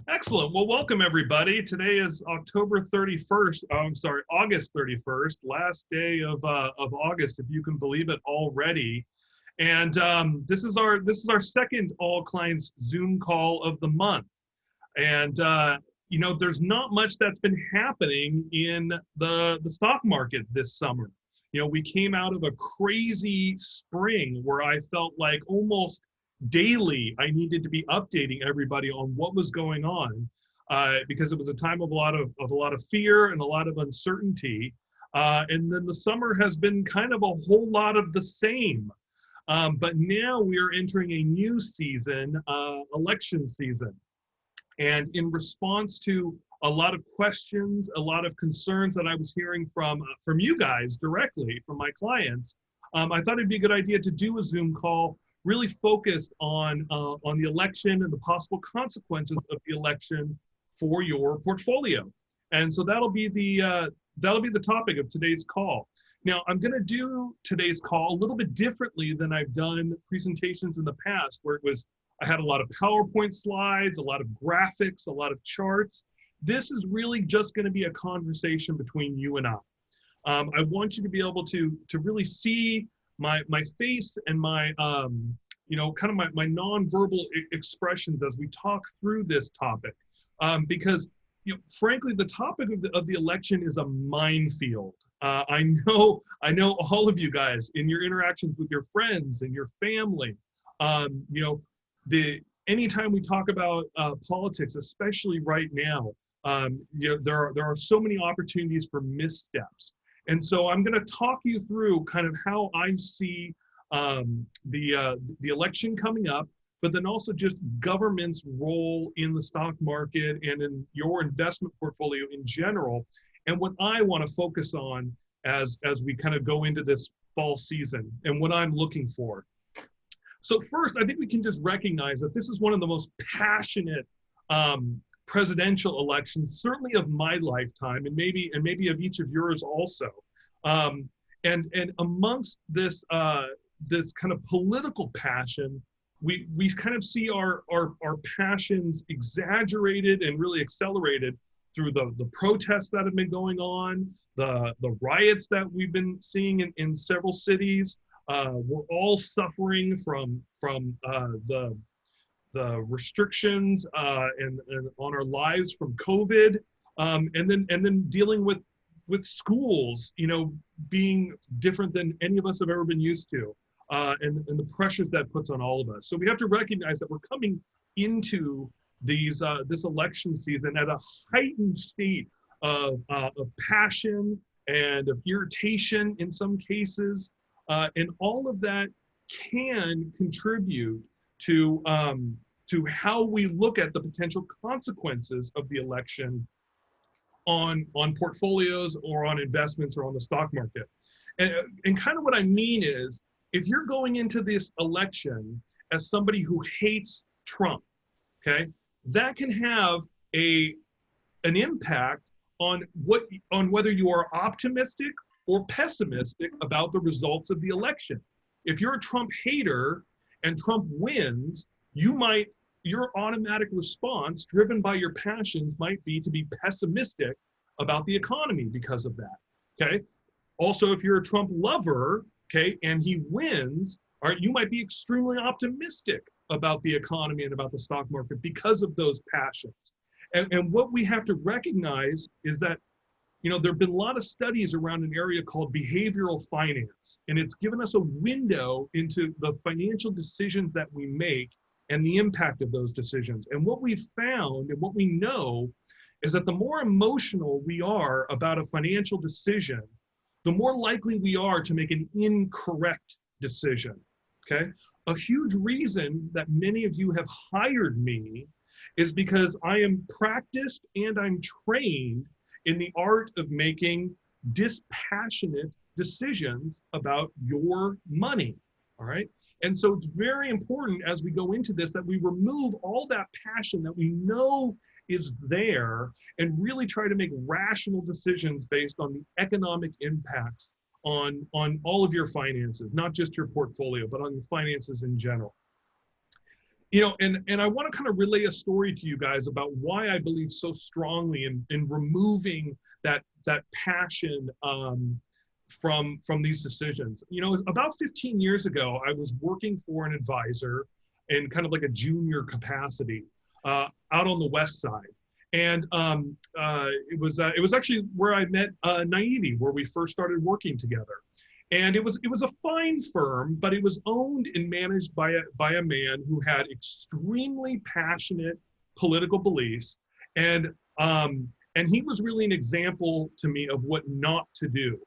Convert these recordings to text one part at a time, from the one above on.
Excellent. Well, welcome everybody. Today is October 31st. Oh, I'm sorry, August 31st, last day of August, if you can believe it already. And this is our second all clients Zoom call of the month. And there's not much that's been happening in the stock market this summer. We came out of a crazy spring where I felt like almost daily I needed to be updating everybody on what was going on, because it was a time of a lot of fear and a lot of uncertainty. And then the summer has been kind of a whole lot of the same. But now we are entering a new season, election season. And in response to a lot of questions, a lot of concerns that I was hearing from you guys directly, from my clients, I thought it'd be a good idea to do a Zoom call really focused on the election and the possible consequences of the election for your portfolio. And so that'll be the topic of today's call. Now, I'm going to do today's call a little bit differently than I've done presentations in the past, where I had a lot of PowerPoint slides, a lot of graphics, a lot of charts. This is really just going to be a conversation between you and I. I want you to be able to really see my face and my kind of my nonverbal expressions as we talk through this topic, because frankly the topic of the election is a minefield. I know all of you guys in your interactions with your friends and your family. Anytime we talk about politics, especially right now, there are so many opportunities for missteps. And so I'm going to talk you through kind of how I see the election coming up, but then also just government's role in the stock market and in your investment portfolio in general, and what I want to focus on as we kind of go into this fall season and what I'm looking for. So first, I think we can just recognize that this is one of the most passionate presidential elections, certainly of my lifetime, and maybe of each of yours also. And amongst this kind of political passion, we kind of see our passions exaggerated and really accelerated through the protests that have been going on, the riots that we've been seeing in several cities. We're all suffering from the restrictions and on our lives from COVID, and then dealing with schools, being different than any of us have ever been used to, and the pressures that puts on all of us. So we have to recognize that we're coming into this election season at a heightened state of passion and of irritation in some cases, and all of that can contribute to how we look at the potential consequences of the election on portfolios or on investments or on the stock market. And kind of what I mean is, if you're going into this election as somebody who hates Trump, okay, that can have an impact on whether you are optimistic or pessimistic about the results of the election. If you're a Trump hater and Trump wins, your automatic response, driven by your passions, might be to be pessimistic about the economy because of that, okay? Also, if you're a Trump lover, okay, and he wins, all right, you might be extremely optimistic about the economy and about the stock market because of those passions. And what we have to recognize is that, there have been a lot of studies around an area called behavioral finance, and it's given us a window into the financial decisions that we make and the impact of those decisions. And what we've found and what we know is that the more emotional we are about a financial decision, the more likely we are to make an incorrect decision, okay? A huge reason that many of you have hired me is because I am practiced and I'm trained in the art of making dispassionate decisions about your money, all right? And so it's very important as we go into this that we remove all that passion that we know is there and really try to make rational decisions based on the economic impacts on all of your finances, not just your portfolio, but on the finances in general. And I want to kind of relay a story to you guys about why I believe so strongly in removing that passion from these decisions. About 15 years ago, I was working for an advisor in kind of like a junior capacity out on the West Side. And it was actually where I met Naidi, where we first started working together. And it was a fine firm, but it was owned and managed by a man who had extremely passionate political beliefs, and he was really an example to me of what not to do.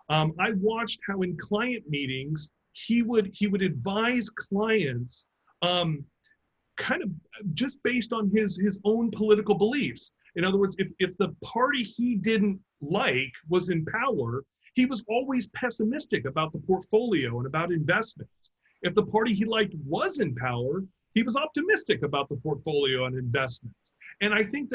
I watched how in client meetings he would advise clients kind of just based on his own political beliefs. In other words, if the party he didn't like was in power, he was always pessimistic about the portfolio and about investments. If the party he liked was in power, he was optimistic about the portfolio and investments. And I think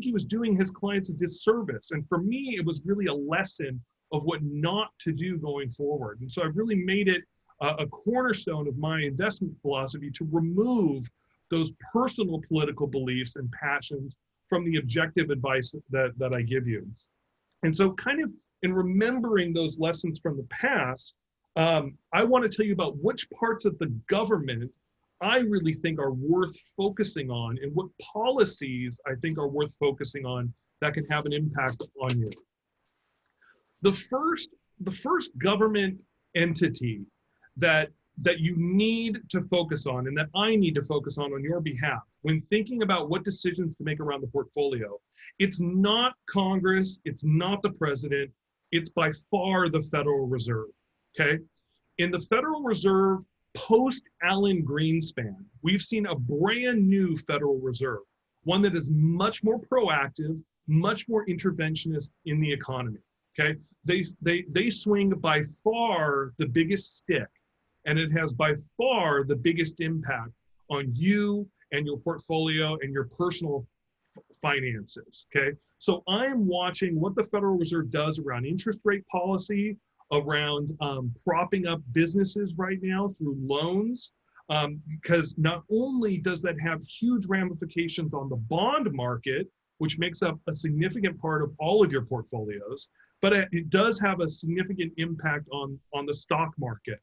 he was doing his clients a disservice. And for me, it was really a lesson of what not to do going forward. And so I really made it a cornerstone of my investment philosophy to remove those personal political beliefs and passions from the objective advice that I give you. And so kind of in remembering those lessons from the past, I want to tell you about which parts of the government I really think are worth focusing on and what policies I think are worth focusing on that can have an impact on you. The first government entity that you need to focus on and that I need to focus on your behalf when thinking about what decisions to make around the portfolio, it's not Congress, it's not the president, it's by far the Federal Reserve, okay? In the Federal Reserve, post-Alan Greenspan, we've seen a brand new Federal Reserve, one that is much more proactive, much more interventionist in the economy, okay? They swing by far the biggest stick, and it has by far the biggest impact on you and your portfolio and your personal finances, okay? So I'm watching what the Federal Reserve does around interest rate policy, around propping up businesses right now through loans, because not only does that have huge ramifications on the bond market, which makes up a significant part of all of your portfolios, but it does have a significant impact on the stock market.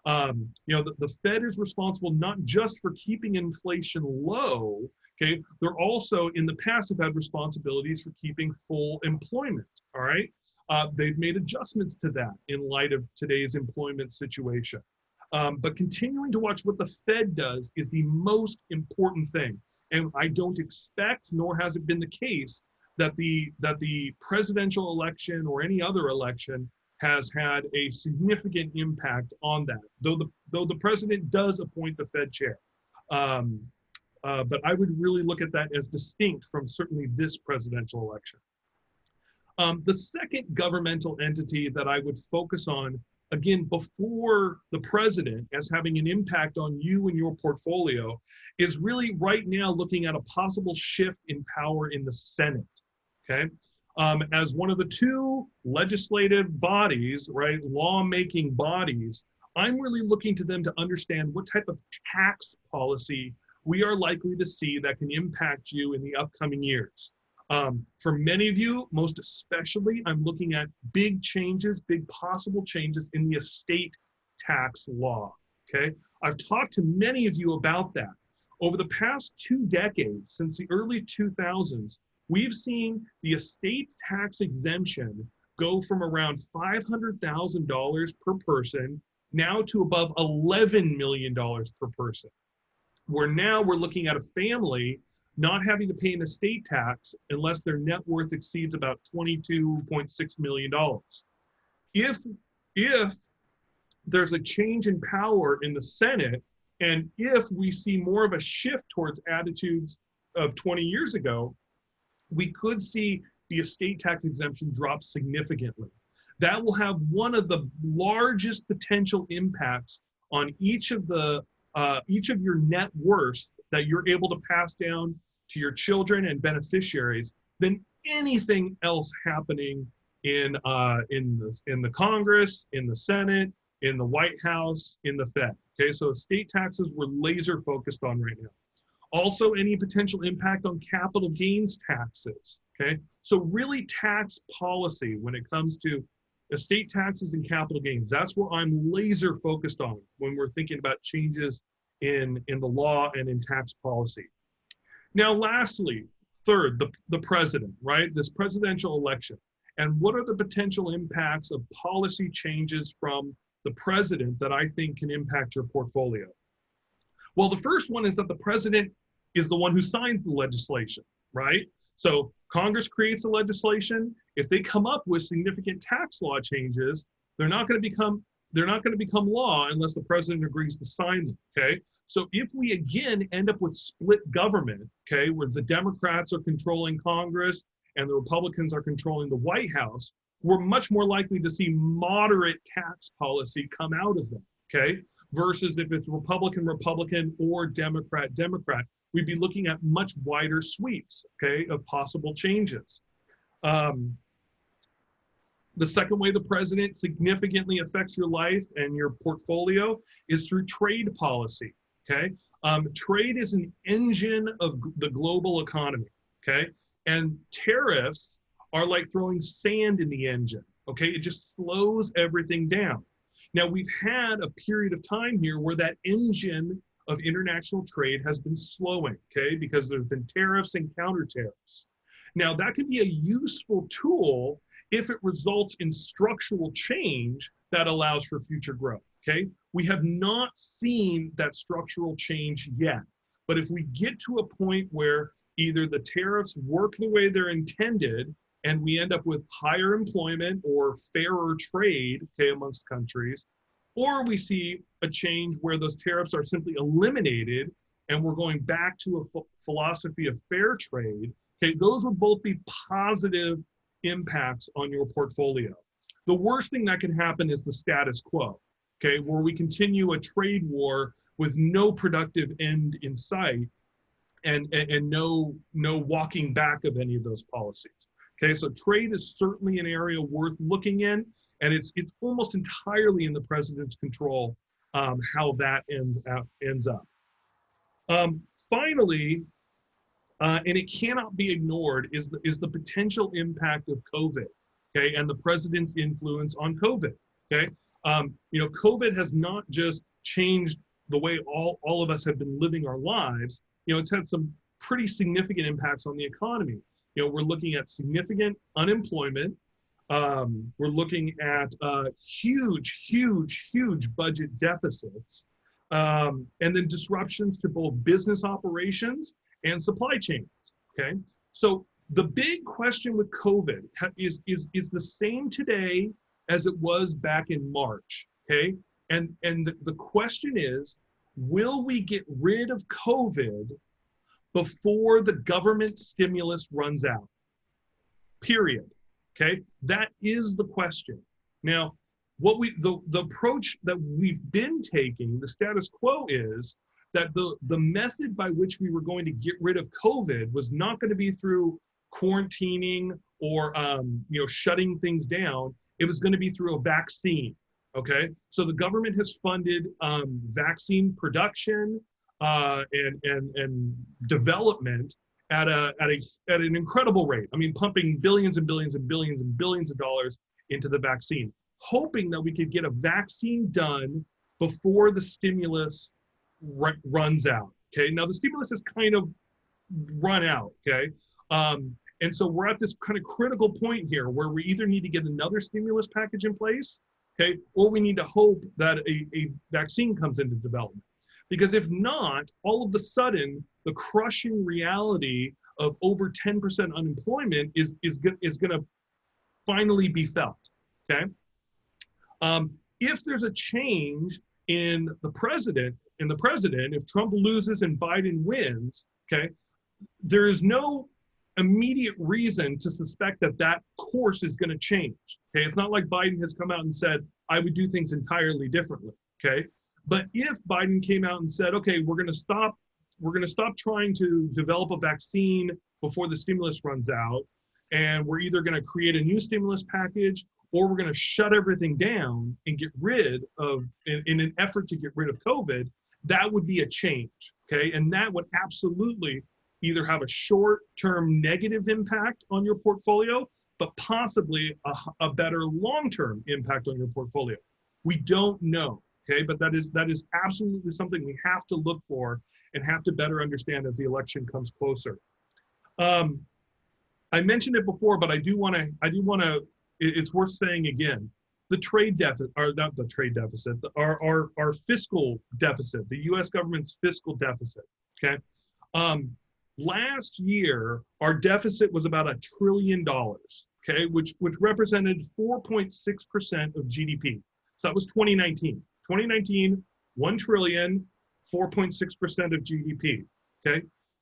The Fed is responsible not just for keeping inflation low, okay? They're also, in the past, have had responsibilities for keeping full employment, all right? They've made adjustments to that in light of today's employment situation. But continuing to watch what the Fed does is the most important thing. And I don't expect, nor has it been the case, that the presidential election or any other election has had a significant impact on that, though the president does appoint the Fed chair. But I would really look at that as distinct from certainly this presidential election. The second governmental entity that I would focus on, again, before the president as having an impact on you and your portfolio, is really right now looking at a possible shift in power in the Senate, okay? As one of the two legislative bodies, right, lawmaking bodies, I'm really looking to them to understand what type of tax policy we are likely to see that can impact you in the upcoming years. For many of you, most especially, I'm looking at big changes, big possible changes in the estate tax law, okay? I've talked to many of you about that. Over the past 2 decades, since the early 2000s, we've seen the estate tax exemption go from around $500,000 per person now to above $11 million per person. Where now we're looking at a family not having to pay an estate tax unless their net worth exceeds about $22.6 million. If there's a change in power in the Senate, and if we see more of a shift towards attitudes of 20 years ago, we could see the estate tax exemption drop significantly. That will have one of the largest potential impacts on each of your net worths that you're able to pass down to your children and beneficiaries than anything else happening in the Congress, in the Senate, in the White House, in the Fed. Okay, so estate taxes we're laser focused on right now. Also, any potential impact on capital gains taxes, okay? So really tax policy when it comes to estate taxes and capital gains, that's where I'm laser focused on when we're thinking about changes in the law and in tax policy. Now, lastly, third, the president, right? This presidential election. And what are the potential impacts of policy changes from the president that I think can impact your portfolio? Well, the first one is that the president is the one who signs the legislation, right? So Congress creates the legislation. If they come up with significant tax law changes, they're not going to become law unless the president agrees to sign them, okay? So if we again end up with split government, okay, where the Democrats are controlling Congress and the Republicans are controlling the White House, we're much more likely to see moderate tax policy come out of them, okay? Versus if it's Republican, or Democrat, we'd be looking at much wider sweeps, okay, of possible changes. The second way the president significantly affects your life and your portfolio is through trade policy, okay? Trade is an engine of the global economy, okay? And tariffs are like throwing sand in the engine, okay? It just slows everything down. Now, we've had a period of time here where that engine of international trade has been slowing, okay? Because there's been tariffs and counter tariffs. Now, that could be a useful tool if it results in structural change that allows for future growth, okay? We have not seen that structural change yet. But if we get to a point where either the tariffs work the way they're intended and we end up with higher employment or fairer trade, okay, amongst countries, or we see a change where those tariffs are simply eliminated and we're going back to a philosophy of fair trade, okay, those will both be positive impacts on your portfolio. The worst thing that can happen is the status quo, okay, where we continue a trade war with no productive end in sight and no walking back of any of those policies. Okay, so trade is certainly an area worth looking in, and it's almost entirely in the president's control how that ends up. Finally, and it cannot be ignored, is the potential impact of COVID, okay, and the president's influence on COVID, okay? COVID has not just changed the way all of us have been living our lives. It's had some pretty significant impacts on the economy. We're looking at significant unemployment. We're looking at huge budget deficits, and then disruptions to both business operations and supply chains, okay? So the big question with COVID is the same today as it was back in March, okay? And the question is, will we get rid of COVID before the government stimulus runs out? Period, okay? That is the question. Now, the approach that we've been taking, the status quo, is that the method by which we were going to get rid of COVID was not going to be through quarantining or shutting things down. It was going to be through a vaccine. Okay, so the government has funded vaccine production and development at an incredible rate. I mean, pumping billions and billions and billions and billions of dollars into the vaccine, hoping that we could get a vaccine done before the stimulus runs out. Okay, now the stimulus has kind of run out. Okay, and so we're at this kind of critical point here where we either need to get another stimulus package in place, okay, or we need to hope that a vaccine comes into development. Because if not, all of a sudden, the crushing reality of over 10% unemployment is going to finally be felt, okay? If there's a change in the president, if Trump loses and Biden wins, okay, there is no immediate reason to suspect that course is going to change. Okay, it's not like Biden has come out and said, I would do things entirely differently. Okay, but if Biden came out and said, okay, we're going to stop trying to develop a vaccine before the stimulus runs out, and we're either going to create a new stimulus package or we're going to shut everything down and get rid of, in an effort to get rid of COVID, that would be a change, okay? And that would absolutely either have a short-term negative impact on your portfolio, but possibly a better long-term impact on your portfolio. We don't know, okay? But that is absolutely something we have to look for and have to better understand as the election comes closer. I mentioned it before, but I do want to, it's worth saying again, the trade deficit, or not the trade deficit, our fiscal deficit, the US government's fiscal deficit, okay? Last year, our deficit was about $1 trillion, okay, which represented 4.6% of GDP. So that was 2019. 2019, 1 trillion, 4.6% of GDP, okay?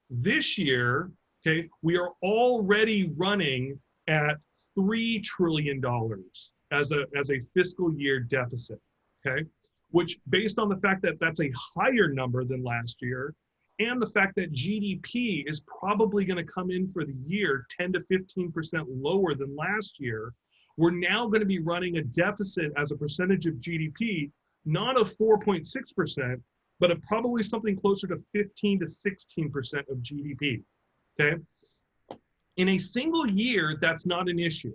This year, okay, we are already running at $3 trillion as a fiscal year deficit, okay? Which, based on the fact that that's a higher number than last year, and the fact that GDP is probably going to come in for the year 10 to 15% lower than last year, we're now going to be running a deficit as a percentage of GDP, not of 4.6%, but of probably something closer to 15 to 16% of GDP, okay? In a single year, that's not an issue,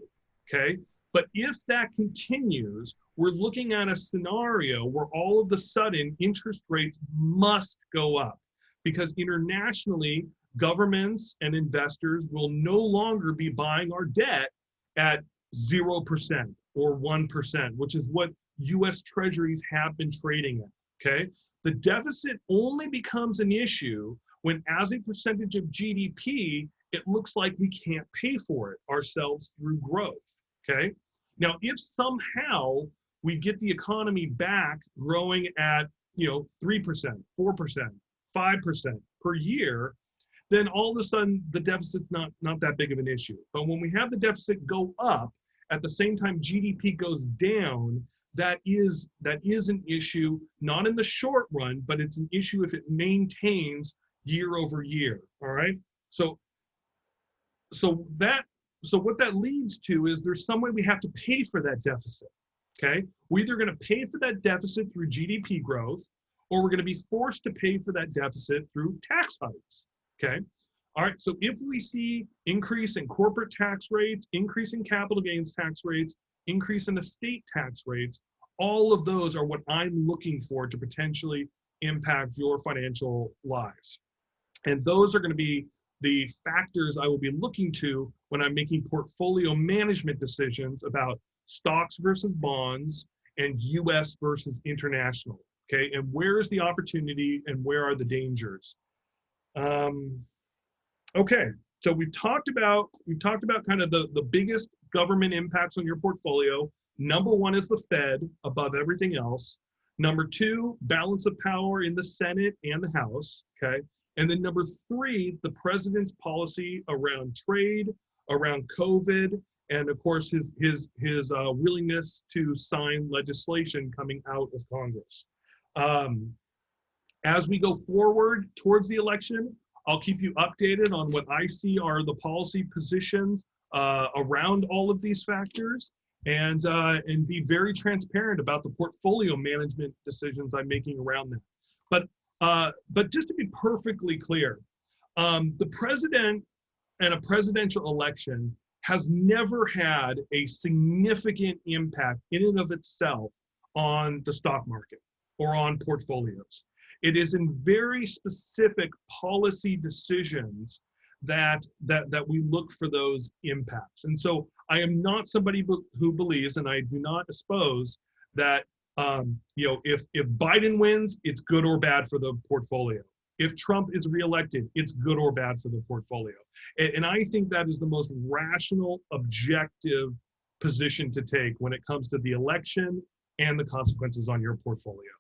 okay? But if that continues, we're looking at a scenario where all of a sudden interest rates must go up, because internationally, governments and investors will no longer be buying our debt at 0% or 1%, which is what US treasuries have been trading at, okay? The deficit only becomes an issue when, as a percentage of GDP, it looks like we can't pay for it ourselves through growth, okay? Now, if somehow we get the economy back growing at, 3%, 4%, 5% per year, then all of a sudden the deficit's not that big of an issue. But when we have the deficit go up, at the same time GDP goes down, that is an issue, not in the short run, but it's an issue if it maintains year over year, all right? So what that leads to is there's some way we have to pay for that deficit, okay? We're either gonna pay for that deficit through GDP growth, or we're going to be forced to pay for that deficit through tax hikes, okay? All right, so if we see increase in corporate tax rates, increase in capital gains tax rates, increase in estate tax rates, all of those are what I'm looking for to potentially impact your financial lives. And those are going to be the factors I will be looking to when I'm making portfolio management decisions about stocks versus bonds and US versus international. Okay, and where is the opportunity and where are the dangers? Okay, so we've talked about kind of the biggest government impacts on your portfolio. Number one is the Fed above everything else. Number two, balance of power in the Senate and the House. Okay, and then number three, the president's policy around trade, around COVID, and of course his willingness to sign legislation coming out of Congress. As we go forward towards the election, I'll keep you updated on what I see are the policy positions around all of these factors, and be very transparent about the portfolio management decisions I'm making around them. But just to be perfectly clear, the president and a presidential election has never had a significant impact in and of itself on the stock market or on portfolios. It is in very specific policy decisions that we look for those impacts. And so I am not somebody who believes, and I do not espouse that if Biden wins, it's good or bad for the portfolio. If Trump is reelected, it's good or bad for the portfolio. And I think that is the most rational, objective position to take when it comes to the election and the consequences on your portfolio.